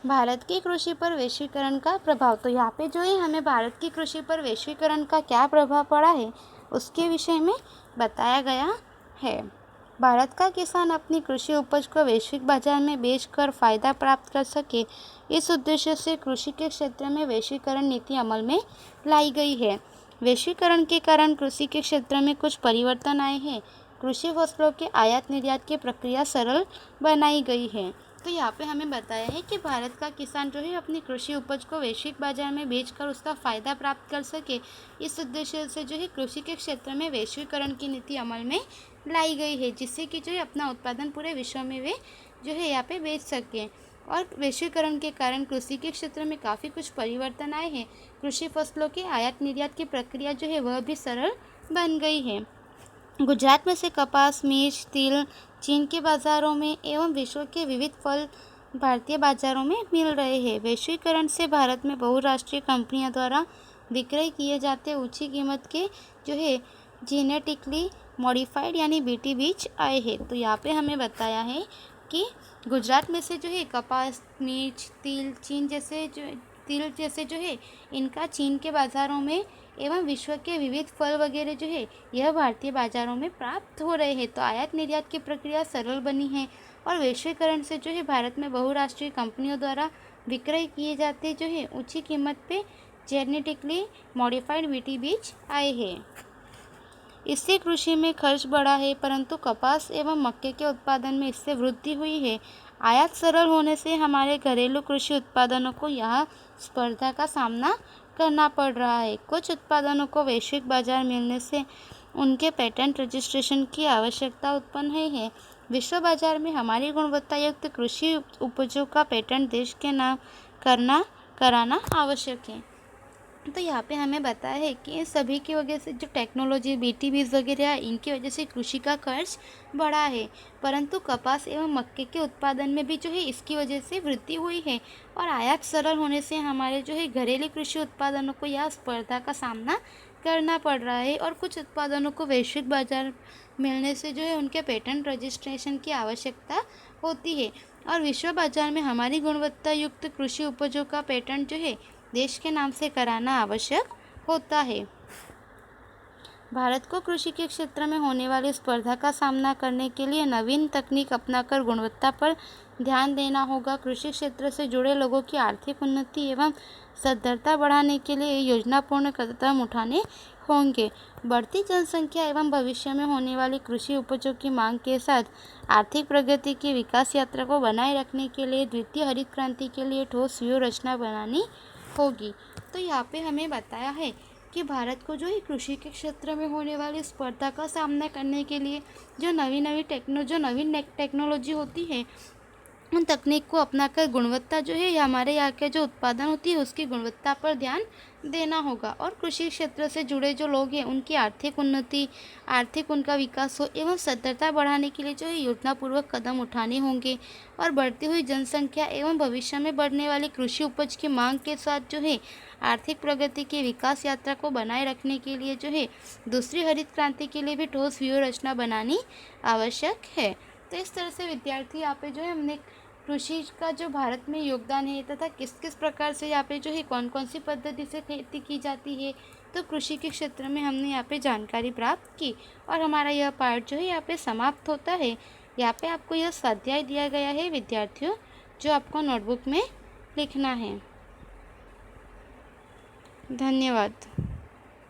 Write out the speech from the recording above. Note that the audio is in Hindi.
भारत की कृषि पर वैश्वीकरण का प्रभाव। तो यहाँ पे जो है हमें भारत की कृषि पर वैश्वीकरण का क्या प्रभाव पड़ा है उसके विषय में बताया गया है। भारत का किसान अपनी कृषि उपज को वैश्विक बाजार में बेचकर फायदा प्राप्त कर सके, इस उद्देश्य से कृषि के क्षेत्र में वैश्वीकरण नीति अमल में लाई गई है। वैश्वीकरण के कारण कृषि के क्षेत्र में कुछ परिवर्तन आए हैं। कृषि फसलों के आयात निर्यात की प्रक्रिया सरल बनाई गई है। तो यहाँ पे हमें बताया है कि भारत का किसान जो है अपनी कृषि उपज को वैश्विक बाजार में बेचकर उसका फ़ायदा प्राप्त कर सके, इस उद्देश्य से जो है कृषि के क्षेत्र में वैश्वीकरण की नीति अमल में लाई गई है, जिससे कि जो है अपना उत्पादन पूरे विश्व में वे जो है यहाँ पे बेच सकें। और वैश्वीकरण के कारण कृषि के क्षेत्र में काफ़ी कुछ परिवर्तन आए हैं। कृषि फसलों के आयात निर्यात की प्रक्रिया जो है वह भी सरल बन गई है। गुजरात में से कपास, मिर्च, तिल चीन के बाज़ारों में एवं विश्व के विविध फल भारतीय बाज़ारों में मिल रहे हैं। वैश्वीकरण से भारत में बहुराष्ट्रीय कंपनियों द्वारा विक्रय किए जाते ऊंची कीमत के जो है जेनेटिकली मॉडिफाइड यानी बीटी बीज आए हैं। तो यहाँ पे हमें बताया है कि गुजरात में से जो है कपास, मिर्च, तिल जैसे जो है इनका चीन के बाज़ारों में एवं विश्व के विविध फल वगैरह जो है यह भारतीय बाज़ारों में प्राप्त हो रहे हैं। तो आयात निर्यात की प्रक्रिया सरल बनी है और वैश्वीकरण से जो है भारत में बहुराष्ट्रीय कंपनियों द्वारा विक्रय किए जाते जो है ऊंची कीमत पे जेनेटिकली मॉडिफाइड बीटी बीज आए हैं। इससे कृषि में खर्च बढ़ा है, परंतु कपास एवं मक्के के उत्पादन में इससे वृद्धि हुई है। आयात सरल होने से हमारे घरेलू कृषि उत्पादनों को यहाँ स्पर्धा का सामना करना पड़ रहा है। कुछ उत्पादनों को वैश्विक बाजार मिलने से उनके पेटेंट रजिस्ट्रेशन की आवश्यकता उत्पन्न है। विश्व बाजार में हमारी गुणवत्ता युक्त कृषि उपजों का पेटेंट देश के नाम कराना आवश्यक है। तो यहाँ पे हमें बताया है कि इन सभी की वजह से जो टेक्नोलॉजी, बीटी बीज वगैरह है, इनकी वजह से कृषि का खर्च बढ़ा है, परंतु कपास एवं मक्के के उत्पादन में भी जो है इसकी वजह से वृद्धि हुई है। और आयात सरल होने से हमारे जो है घरेलू कृषि उत्पादनों को यह स्पर्धा का सामना करना पड़ रहा है और कुछ उत्पादनों को वैश्विक बाजार मिलने से जो है उनके पेटेंट रजिस्ट्रेशन की आवश्यकता होती है। और विश्व बाजार में हमारी गुणवत्ता युक्त कृषि उपजों का पेटेंट जो है देश के नाम से कराना आवश्यक होता है। भारत को कृषि के क्षेत्र में होने वाली स्पर्धा का सामना करने के लिए नवीन तकनीक अपनाकर गुणवत्ता पर ध्यान देना होगा। कृषि क्षेत्र से जुड़े लोगों की आर्थिक उन्नति एवं सदृढ़ता बढ़ाने के लिए योजनापूर्ण कदम उठाने होंगे। बढ़ती जनसंख्या एवं भविष्य में होने वाली कृषि उपजों की मांग के साथ आर्थिक प्रगति की विकास यात्रा को बनाए रखने के लिए द्वितीय हरित क्रांति के लिए ठोस व्यूह रचना बनानी होगी। तो यहाँ पे हमें बताया है कि भारत को जो है कृषि के क्षेत्र में होने वाली स्पर्धा का सामना करने के लिए जो नवीन टेक्नोलॉजी होती है उन तकनीक को अपनाकर गुणवत्ता जो है हमारे यहाँ के जो उत्पादन होती है उसकी गुणवत्ता पर ध्यान देना होगा। और कृषि क्षेत्र से जुड़े जो लोग हैं उनकी आर्थिक उन्नति, उनका विकास हो एवं सदृढ़ता बढ़ाने के लिए जो है योजनापूर्वक कदम उठाने होंगे। और बढ़ती हुई जनसंख्या एवं भविष्य में बढ़ने वाली कृषि उपज की मांग के साथ जो है आर्थिक प्रगति की विकास यात्रा को बनाए रखने के लिए जो है दूसरी हरित क्रांति के लिए भी ठोस व्यूह रचना बनानी आवश्यक है। तो इस तरह से विद्यार्थी यहाँ पे जो है हमने कृषि का जो भारत में योगदान है तथा किस किस प्रकार से यहाँ पे जो है कौन कौन सी पद्धति से खेती की जाती है, तो कृषि के क्षेत्र में हमने यहाँ पे जानकारी प्राप्त की। और हमारा यह पाठ जो है यहाँ पे समाप्त होता है। यहाँ पे आपको यह स्वाध्याय दिया गया है विद्यार्थियों, जो आपको नोटबुक में लिखना है। धन्यवाद।